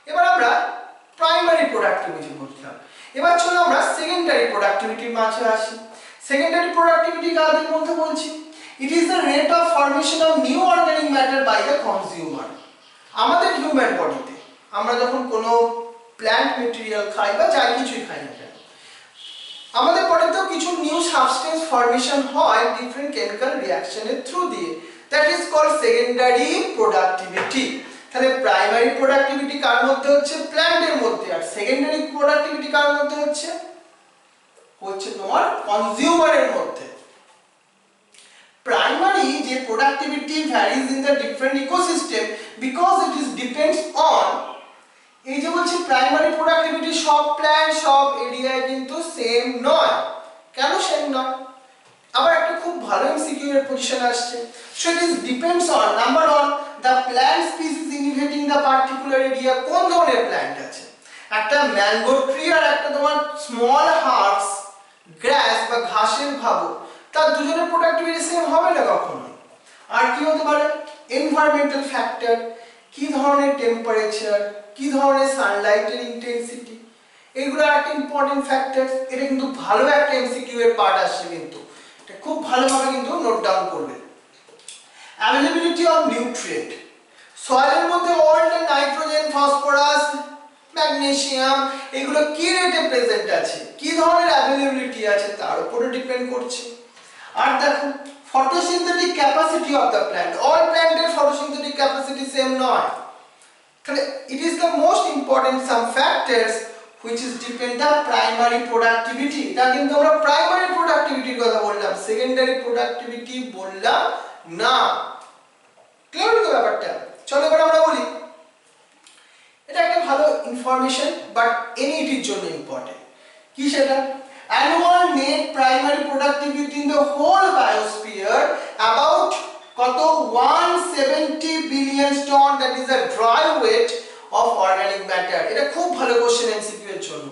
S1: এবার আমরা প্রাইমারি প্রোডাক্টিভিটি বুঝলাম, এবার চলো আমরা সেকেন্ডারি প্রোডাক্টিভিটির মাঝে আসি। সেকেন্ডারি প্রোডাক্টিভিটি কাদের মধ্যে বলছি? It is the rate of formation of new organic matter by the consumer. আমাদের হিউম্যান বডিতে আমরা যখন কোনো প্ল্যান্ট মেটেরিয়াল খাই বা যাই কিছুই খাই না কেন, আমাদের বডিতেও কিছু নিউ সাবস্টেন্স ফর্মেশন হয় ডিফারেন্ট কেমিক্যাল রিঅ্যাকশনের থ্রু দিয়ে, that is called secondary productivity. তাহলে প্রাইমারি প্রোডাক্টিভিটি কার মধ্যে হচ্ছে? প্ল্যান্টের মধ্যে। আর সেকেন্ডারি প্রোডাক্টিভিটি কার মধ্যে হচ্ছে তোমার কনজিউমারের মধ্যে। প্রাইমারি যে productivity varies in the different ecosystem because it is depends on, এই যে বলছি প্রাইমারি প্রোডাক্টিভিটি সব প্ল্যান্ট সব এরিয়ায় কিন্তু সেম নয়। কেন সেম নয়? আবার একটা খুব ভালো এমসিকিউ এর পজিশন আসছে। So it is depends on number 1 the plant species ইনহেবিটিং the particular area, কোন ধরনের প্ল্যান্ট আছে। একটা ম্যাঙ্গো ট্রি আর একটা তোমার স্মল হার্বস গ্রাস বা ঘাসের ভাবো, তার দুজনের প্রোডাক্টিভিটি সেম হবে না কখনো। আর কি হতে পারে, এনভায়রনমেন্টাল ফ্যাক্টর, কি ধরনের টেম্পারেচার, কি ধরনের সানলাইটের ইন্টেন্সিটি, এগুলো একটা ইম্পর্টেন্ট ফ্যাক্টর। এটা কিন্তু ভালো একটা এমসিকিউ এর পার্ট আসছে, কিন্তু এটা খুব ভালোভাবে কিন্তু নোট ডাউন করবে। অ্যাভেলেবিলিটি অফ নিউট্রিয়েন্ট, সয়েলের মধ্যে all the nitrogen, phosphorus, magnesium এগুলো কি রেটে প্রেজেন্ট আছে, কি ধরনের অ্যাভেলেবিলিটি আছে তার উপরে ডিপেন্ড করছে। আর দেখো photosynthetic capacity of the plant, all প্ল্যান্টের ফটোসিনথেটিক ক্যাপাসিটি সেম নয়, তাহলে ইট is the most important some factors which is depend the primary productivity। এটা কিন্তু আমরা প্রাইমারি প্রোডাক্টিভিটির কথা বললাম, সেকেন্ডারি প্রোডাক্টিভিটি বললাম না। ক্লিয়ার হলো ব্যাপারটা? চলো এবার আমরা বলি, এটা একটা ভালো ইনফরমেশন বাট এনইটির জন্য ইম্পর্টেন্ট। কি সেটা? annual net primary productivity in the whole biosphere about কত 170 billion ton, that is a dry weight of organic matter। এটা খুব ভালো কোশ্চেন এমসিকিউ এর জন্য।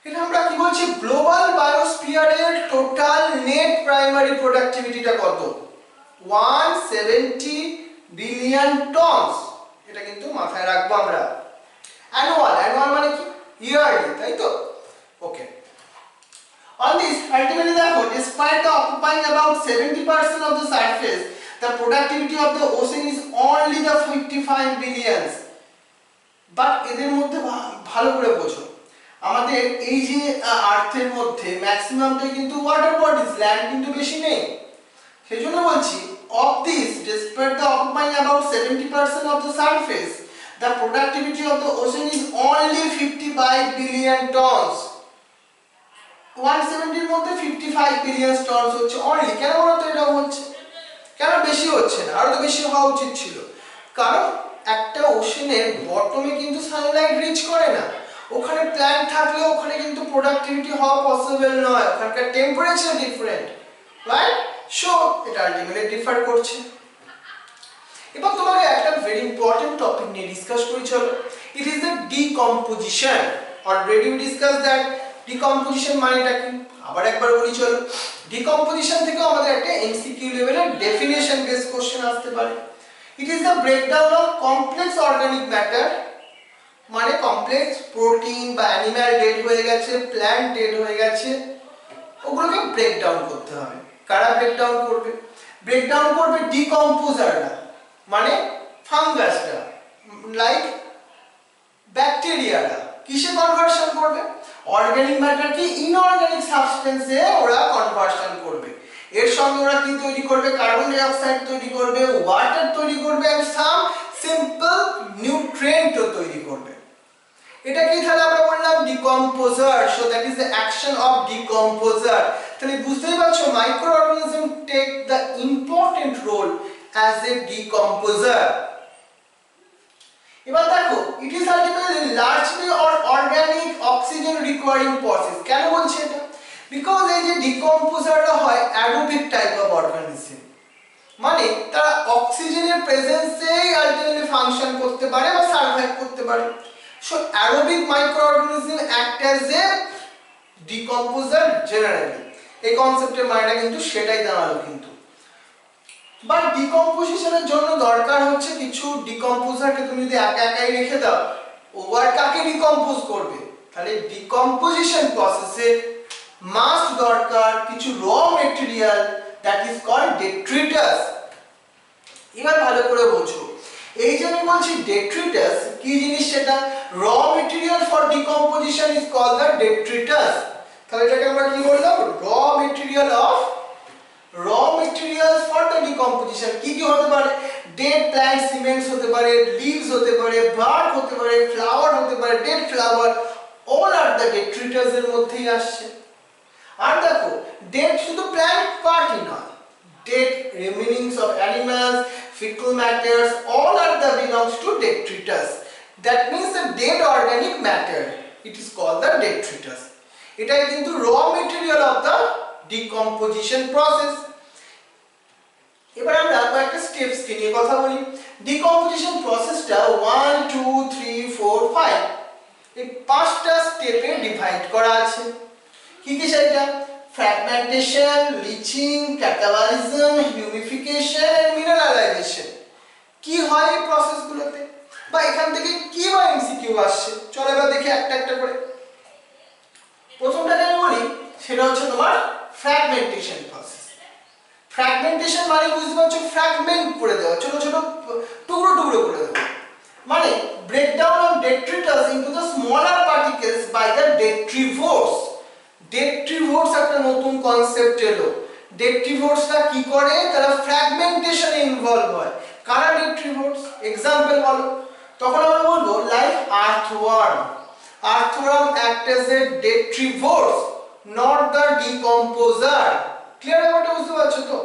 S1: এটা আমরা কি বলছি, গ্লোবাল বায়োস্ফিয়ারের টোটাল নেট প্রাইমারি প্রোডাক্টিভিটিটা কত? 170 বিলিয়ন টনস। এটা কিন্তু মাথায় রাখবো আমরা। অ্যানুয়াল, অ্যানুয়াল মানে কি? ইয়ারলি, তাই তো? ওকে। On this, ultimately দেখো, despite the occupying about 70% of the surface, the productivity of the ocean is only the 55 billions। But এদের মধ্যে ভালো করে বোঝো, আমাদের এই যে আর্থের মধ্যে ম্যাক্সিমামটাই কিন্তু ওয়াটার বডিজ, ল্যান্ড কিন্তু বেশি নেই। সেজন্য বলছি, of this, despite the occupying about 70% of the surface, the productivity of the ocean is only 55 billion tons। 170 এর মধ্যে 55 বিলিয়ন টনস হচ্ছে অনলি। কেন বলতো এটা হচ্ছে? কেন বেশি হচ্ছে না? আরো তো বেশি হওয়া উচিত ছিল। কারণ একটা ওশেনের বটমে কিন্তু সানলাইট রিচ করে না, ওখানে প্ল্যান্ট থাকলে ওখানে কিন্তু প্রোডাক্টিভিটি হওয়া পসিবল নয়, ওখানকার টেম্পারেচার ডিফারেন্ট, রাইট? সো এটা আলটিমেটলি ডিফার করছে। এবার তোমাকে একটা ভেরি ইম্পর্টেন্ট টপিক নিয়ে ডিসকাস করি, চলো। ইট is the decomposition. Already we discuss that decomposition মানেটা কি, আবার একবার বলি চলো। ডিকম্পোজিশন থেকে আমাদের একটা এমসিকিউ লেভেলের ডেফিনেশন বেস কোশ্চেন আসতে পারে। It is the breakdown of complex organic matter, মানে কমপ্লেক্স প্রোটিন বা অ্যানিম্যাল ডেড হয়ে গেছে, প্ল্যান্ট ডেড হয়ে গেছে, ওগুলোকে ব্রেকডাউন করতে হবে। কারা ব্রেকডাউন করবে? ব্রেকডাউন করবে ডিকম্পোজাররা, মানে ফাঙ্গাসরা, লাইক ব্যাকটেরিয়ারা। কিসে কনভার্সন করবে? অর্গানিক ম্যাটারকে ইনঅর্গানিক সাবস্টেন্সে ওরা কনভার্সন করবে। এর সঙ্গে ওরা কি তৈরি করবে? কার্বন ডাই অক্সাইড তৈরি করবে, ওয়াটার তৈরি করবে, এন্ড সাম সিম্পল নিউট্রিয়েন্টও তৈরি করবে। এটা কি তাহলে আমরা বললাম decomposer. So that is the action of decomposer. তাহলে বুঝতেই পারছো, microorganism take the important role as a decomposer. এবার দেখো, it is ultimately largely or organic oxygen requiring process. কেন বলছি এটা? বিকজ এই যে ডিকম্পোজারটা হয় অ্যারোবিক টাইপ অফ অর্গানিজম, মানে তারা অক্সিজেনের প্রেজেন্সেই আলটিমেটলি ফাংশন করতে পারে বা সার্ভাইভ করতে পারে। So aerobic microorganism act as a decomposer generally. এই কনসেপ্টের মানেটা কিন্তু সেটাই দাঁড়ালো। কিন্তু বাট ডিকম্পোজিশনের জন্য দরকার হচ্ছে কিছু ডিকম্পোজারকে তুমি যদি একা একাই রেখে দাও, ওভার কাকে ডিকম্পোজ করবে? তাহলে ডিকম্পোজিশন প্রসেসে মাস্ট দরকার কিছু raw material, that is called detritus. এবার ভালো করে বোঝো, এই যে আমি বলছি ডেট্রিটাস কি জিনিস, সেটা raw material for decomposition is called the detritus. তাহলে এটাকে আমরা কি বললাম? Raw material of raw materials for the decomposition। কি কি হতে পারে? dead plant cements হতে পারে, leaves হতে পারে, bark হতে পারে, flower হতে পারে, dead flower, all are the detritus এর মধ্যেই আসছে। আর দেখো, dead শুধু plant পার্টই নয়, dead remainings of animals, fecal matters, all are the belongs to detritus। that means the dead organic matter, it is called the detritus। এটাই কিন্তু raw material of the decomposition process। এবার আমরা কয়েকটা স্টেপস নিয়ে কথা বলি। ডিকম্পোজিশন প্রসেসটা 1 2 3 4 5 এই 5টা স্টেপে ডিভাইড করা আছে। কি কি সেটা? Fragmentation, leaching, catabolism, humification and mineralization. কি হয় এই প্রসেসগুলোতে, বা এখান থেকে কি বা এমসিকিউ আসছে, চলো এবার দেখি একটা একটা করে। প্রথমটাকে আমি বলি, সেটা হচ্ছে তোমার ফ্র্যাগমেন্টেশন প্রসেস। ফ্র্যাগমেন্টেশন মানে বুঝতে পারছো, ফ্র্যাগমেন্ট করে দেওয়া, ছোট ছোট টুকরো টুকরো করে দেওয়া, মানে breakdown of detritus into the smaller particles by the detrivores. detrivores একটা নতুন কনসেপ্ট এলো। detrivoresরা কি করে? তারা ফ্র্যাগমেন্টেশনে ইনভলভ হয়। কারা detrivores? এক্সাম্পল বলো। তখন আমরা বলবো like earthworm. Earthworm act as a detrivores, not the decomposer. Clear ব্যাপারটা বুঝতে পারছো তো?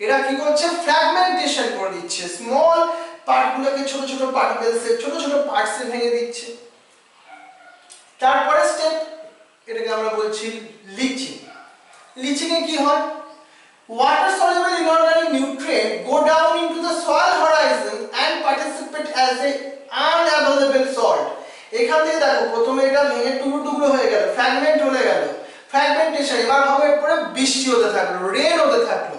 S1: এরা কি করছে? ফ্র্যাগমেন্টেশন করে দিচ্ছে, স্মল পার্টগুলোকে ছোট ছোট পার্টিকেলসে, ছোট ছোট পার্টসে ভেঙে দিচ্ছে। তারপরে স্টেপ, এটাকে আমরা বলছি লিচিং। লিচিং এ কি হয়? Water soluble inorganic nutrient go down into the soil horizon and participate as a unavailable salt. এখান থেকে দেখো প্রথমে এটা ভেঙে টুকরো টুকরো হয়ে গেল, ফ্র্যাগমেন্ট হয়ে গেল, ফ্র্যাগমেন্টেশন। এবার হবে এরপরে বৃষ্টি হতে থাকলো, রেন হতে থাকলো।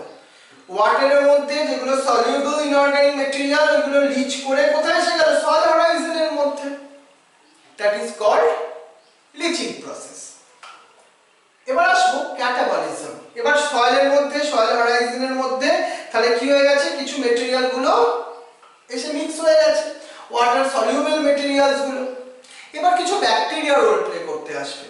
S1: ওয়াটারের মধ্যে যেগুলো সলিউবল ইনঅর্গানিক ম্যাটেরিয়াল, এগুলো লিচ করে কোথায় এসে গেল? সয়েল হরাইজনের মধ্যে। That is called leaching process. এবার আসবো ক্যাটাবলিজম। এবার সয়েলের মধ্যে, সয়েল হরাইজনের মধ্যে তাহলে কি হয়ে গেছে? কিছু ম্যাটেরিয়াল গুলো এসে মিক্স হয়ে গেছে, ওয়াটার সলিউবল ম্যাটেরিয়ালস গুলো। এবার কিছু ব্যাকটেরিয়া রোল প্লে করতে আসবে।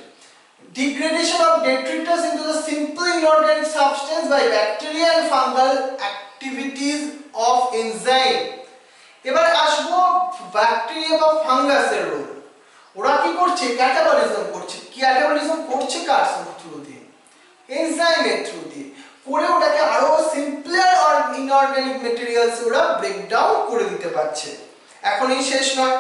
S1: Degradation of detritus into the simple inorganic substance by bacteria and fungal activities of enzyme. এবার আসবো ব্যাকটেরিয়া বা ফাঙ্গাসের রোল। ওরা কি করছে? ক্যাটাবলিজম করছে। ক্যাটাবলিজম করছে কার থ্রু দিয়ে? এনজাইমের থ্রু দিয়ে করে ওটাকে আরো সিম্পলার আর ইনঅর্গানিক ম্যাটেরিয়ালস ওরা ব্রেকডাউন করে দিতে পারছে। এখনই শেষ নয়।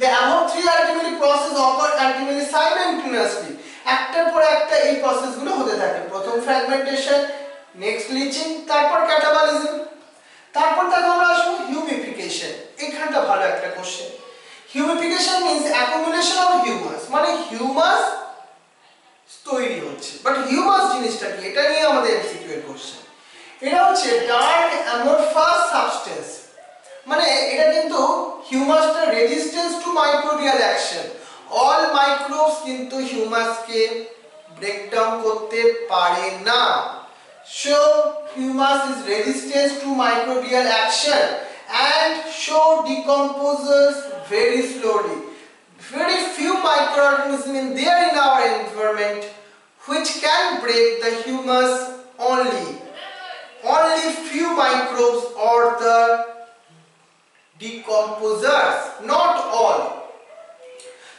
S1: The above three ultimately process occur ultimately simultaneously. একটার পর একটা এই প্রসেসগুলো হতে থাকে। প্রথম ফ্র্যাগমেন্টেশন, নেক্সট লিচিং, তারপর ক্যাটাবলিজম। তারপর দেখো আমরা আসবো হিউমিফিকেশন। এখানটা ভালো একটা question. Humification means accumulation of humus, মানে হিউমাস তৈরি হচ্ছে। বাট হিউমাস জিনিসটা কি? এটা নিয়ে আমাদের এমসিকিউ এর কোশ্চেন। এটা হচ্ছে ডার্ক অ্যামরফাস সাবস্টেন্স, মানে এটা কিন্তু হিউমাসটা resistance to microbial action. All microbes কিন্তু হিউমাসকে ব্রেকডাউন করতে পারে না। So humus is resistance to microbial action and so decomposes very slowly. Very few microorganisms in there in our environment which can break the humus. Only few microbes or the decomposers, not all.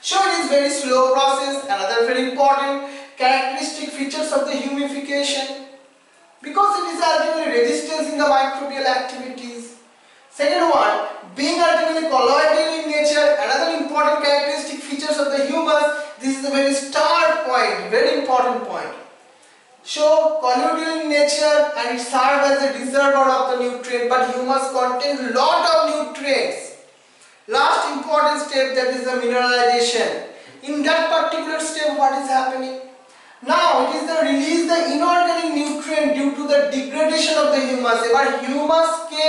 S1: So it is very slow process. Another very important characteristic features of the humification, because it is ultimately resistance in the microbial activities. Second one, being ultimately colloidal in nature, another important characteristic features of the humus. This is a very start point, very important point. So colloidal in nature and it serves as a reservoir of the nutrient, but humus contains lot of nutrients. Last important step, that is the mineralization. In that particular step, what is happening? Now it is the release the inorganic nutrient due to the degradation of the humus. এবার humus কে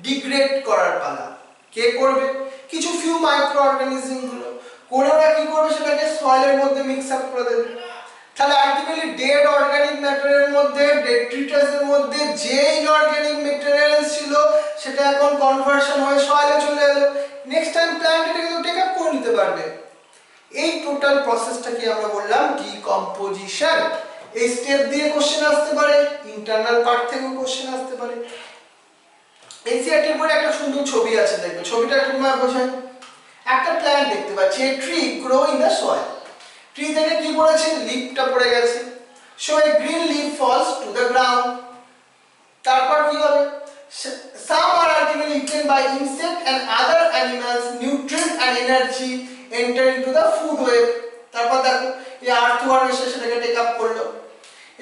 S1: ডিগ্রেড করার পালা কে করবে? কিছু ফিউ মাইক্রো অর্গানিজম গুলো করে ওরা কি করবে? সেটাকে সয়েলের মধ্যে মিক্স আপ করে দেবে। তাহলে আলটিমেটলি ডেড অর্গানিক ম্যাটেরিয়ালের মধ্যে, ডেট্রিটাসের মধ্যে যে ইনঅর্গানিক ম্যাটেরিয়াল ছিল সেটা এখন কনভার্সন হয়ে সয়েলে চলে এলো। নেক্সট টাইম প্ল্যান্ট এটা কিন্তু টেক আপ করে নিতে পারবে। এই টোটাল প্রসেসটাকে আমরা বললাম ডিকম্পোজিশন। এই স্টেপ দিয়ে কোশ্চেন আসতে পারে, ইন্টারনাল পার্ট থেকেও কোশ্চেন আসতে পারে। এনসিইআরটি এর পরে একটা সুন্দর ছবি আছে, দেখবে ছবিটা একটু তোমার বোঝায়। একটা প্ল্যান্ট দেখতে পাচ্ছি, a tree grow in the soil. Tree থেকে কি পড়েছে? লিফটা পড়ে গেছে। So a green leaf falls to the ground. তারপর কি হবে? Some are ultimately eaten by insect and other animals. Nutrients and energy enter into the food web. তারপর দেখো এই আর্থওয়ার্ম এসে সেটাকে টেক আপ করলো।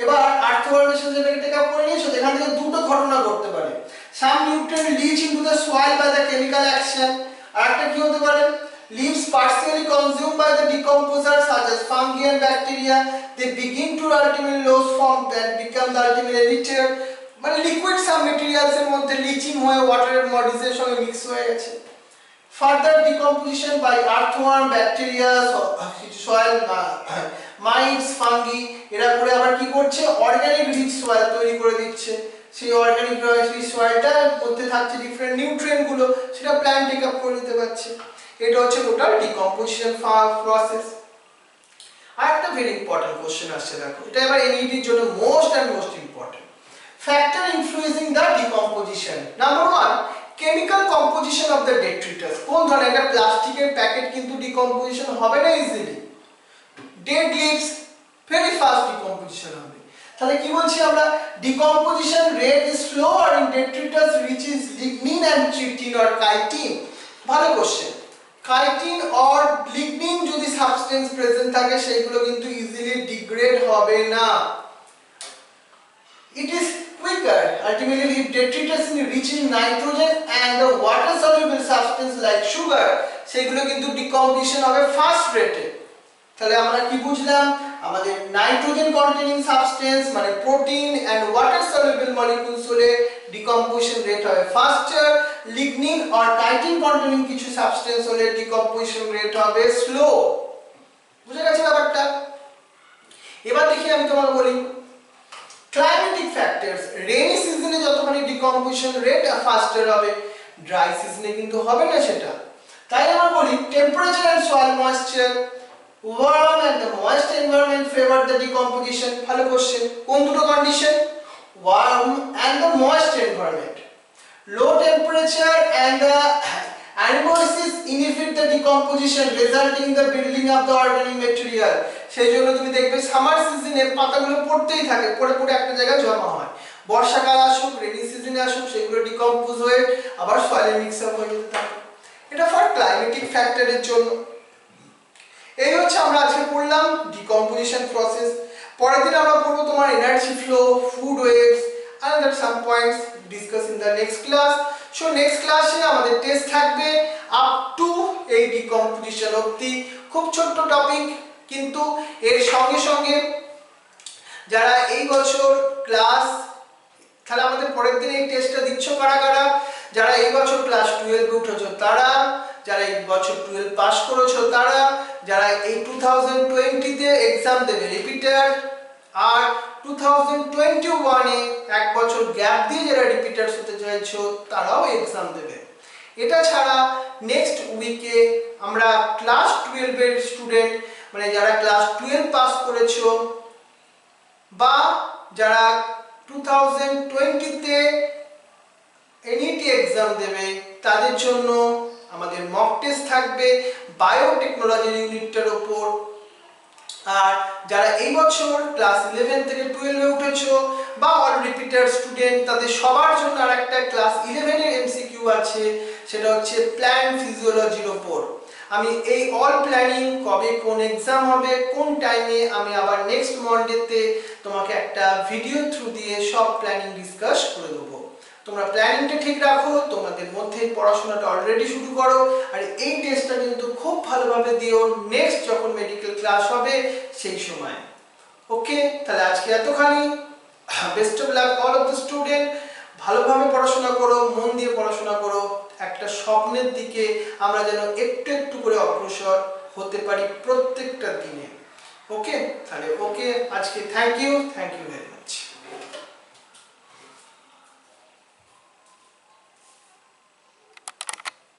S1: এবার আর্থওয়ার্ম এসে সেটাকে টেক আপ করে নিয়েছে, এখান থেকে দুটো ঘটনা ঘটতে পারে। Some nutrient leach into the soil by the chemical action. আর একটা কি হতে পারে? leaves partially consumed by the decomposers such as fungi and bacteria, they begin to ultimately lose form and become the ultimate litter, মানে লিকুইড সাব ম্যাটেরিয়ালস এর মধ্যে লিচিং হয়ে ওয়াটারের মডিউলের সঙ্গে মিক্স হয়ে গেছে। Further decomposition by earthworm, bacteria, soil mites, fungi এরা করে আবার কি করছে অর্গানিক রিচ সয়েল তৈরি করে দিচ্ছে। সেই অর্গানিক রিচ সয়েলটার মধ্যে থাকছে ডিফারেন্ট নিউট্রিয়েন্ট গুলো, সেটা প্ল্যান্ট টেক আপ করে নিতে পারছে। এটা হচ্ছে টোটাল ডিকম্পোজিশন প্রসেস। আর একটা ভেরি ইম্পর্টেন্ট কোশ্চেন আসছে, দেখো এটা এবার NEET এর জন্য most important. Factor influencing the decomposition. Number 1, chemical composition of the detritus. কোন ধরনের একটা প্লাস্টিকের প্যাকেট কিন্তু ডিকম্পোজিশন হবে না easily, dead leaves very fast decomposition হবে। তাহলে কি বলছি আমরা, decomposition rate is slower in detritus which is lignin and chitin or chitin। ভালো কোশ্চেন। chitin or lignin যদি সাবস্টেন্স প্রেজেন্ট থাকে সেগুলো কিন্তু ইজিলি ডিগ্রেড হবে না। It is quicker ultimately if detritus is rich in nitrogen and the water soluble substance like sugar সেগুলো কিন্তু ডিকম্পোজিশন হবে ফাস্ট রেটে। তাহলে আমরা কি বুঝলাম, আমাদের নাইট্রোজেন কন্টেনিং সাবস্টেন্স মানে protein and water soluble molecules হলে ডিকম্পোজিশন রেট হবে faster, lignin or titin containing কিছু সাবস্টেন্স হলে ডিকম্পোজিশন রেট হবে স্লো। বুঝে গেছে ব্যাপারটা? এবার দেখি আমি তোমাকে বলি ক্লাইমেটিক ফ্যাক্টরস। রেইনি সিজনে যতখানি ডিকম্পোজিশন রেট ফাস্টার হবে, ড্রাই সিজনে কিন্তু হবে না সেটা। তাই আমরা বলি temperature and soil moisture, warm and the moist environment favor the decomposition। ভালো কোশ্চেন। কোন দুটো condition? warm and the moist environment, low temperature and the animosis inhibit the decomposition resulting in the building of the organic material। সেই জন্য তুমি দেখবে সামার সিজনে পাতাগুলো পড়তেই থাকে, পড়ে পড়ে একটা জায়গায় জমা হয়। বর্ষাকাল আসুক, রেইনি সিজনে আসুক, সেগুলো ডিকম্পোজ হয়ে আবার সয়েলে মিক্স আপ হয়ে যেতে থাকে। এটা ফর ক্লাইমেটিক ফ্যাক্টরের জন্য। এই হচ্ছে আমরা আজকে পড়লাম ডিকম্পোজিশন প্রসেস। পরের দিন আমরা পড়ব তোমার energy flow, food waves and some points discuss in the next class। So next class এ আমাদের টেস্ট থাকবে আপ টু এই ডিকম্পোজিশন অবধি। খুব ছোট্ট টপিক, কিন্তু এর সঙ্গে সঙ্গে যারা এই বছর ক্লাস, তাহলে আমাদের পরের দিন এই টেস্টটা দিচ্ছ কারা কারা, যারা এই বছর ক্লাস 12 এ উঠেছো তারা, যারা এই বছর 12 পাস করেছো তারা, যারা এই 2020 তে एग्जाम দেবে রিপিটার, আর 2021 এ এক বছর গ্যাপ দিয়ে যারা রিপিটারস হতে চাইছো তারাও एग्जाम দেবে। এটা ছাড়া নেক্সট উইকে আমরা ক্লাস 12 এর স্টুডেন্ট মানে যারা ক্লাস 12 পাস করেছো বা যারা 2020 তে NEET एग्जाम দেবে তাদের জন্য আমাদের মক টেস্ট থাকবে বায়োটেকনোলজি ইউনিটের উপর। আর যারা এই বছর ক্লাস 11 থেকে 12 এ উঠেছো বা অল রিপিটার স্টুডেন্ট তাদের সবার জন্য আরেকটা ক্লাস 11 এর এমসিকিউ আছে, সেটা হচ্ছে প্ল্যান্ট ফিজিওলজির উপর। আমি এই অল প্ল্যানিং কবে কোন एग्जाम হবে, কোন টাইমে, আমি আবার নেক্সট মন্ডেতে তোমাকে একটা ভিডিও থ্রু দিয়ে সব প্ল্যানিং ডিসকাস করে দেব। তোমরা প্ল্যানিংটা ঠিক রাখো, তোমাদের মধ্যে পড়াশোনাটা অলরেডি শুরু করো, আর এই টেস্টটা কিন্তু খুব ভালোভাবে দিও নেক্সট যখন মেডিকেল ক্লাস হবে সেই সময়। ওকে, তাহলে আজকে এতখানি। Best of luck all of the student. ভালোভাবে পড়াশোনা করো, মন দিয়ে পড়াশোনা করো, একটা স্বপ্নের দিকে আমরা যেন একটু একটু করে অগ্রসর হতে পারি প্রত্যেকটা দিনে। ওকে, তাহলে ওকে, আজকে থ্যাংক ইউ ভেরি মাচ।